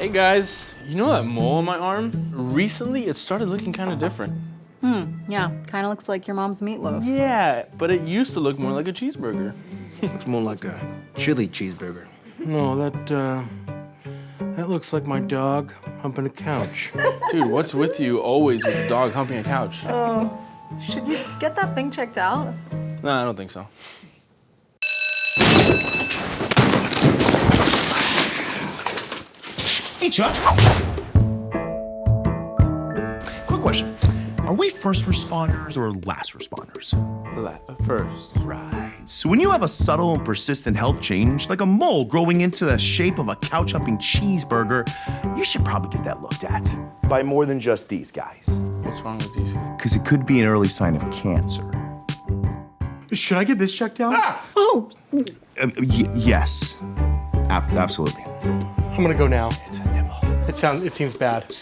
Hey guys, you know that mole on my arm? Recently, it started looking kind of different. Yeah, kind of looks like your mom's meatloaf. Yeah, but it used to look more like a cheeseburger. Looks more like a chili cheeseburger. No, that looks like my dog humping a couch. Dude, what's with you always with the dog humping a couch? Should you get that thing checked out? No, I don't think so. Hey, Chuck. Quick question. Are we first responders or last responders? First. Right. So when you have a subtle and persistent health change, like a mole growing into the shape of a couch-humping cheeseburger, you should probably get that looked at. By more than just these guys. What's wrong with these? Because it could be an early sign of cancer. Should I get this checked out? Oh! Yes. Absolutely. I'm gonna go now. It's a nibble. It seems bad.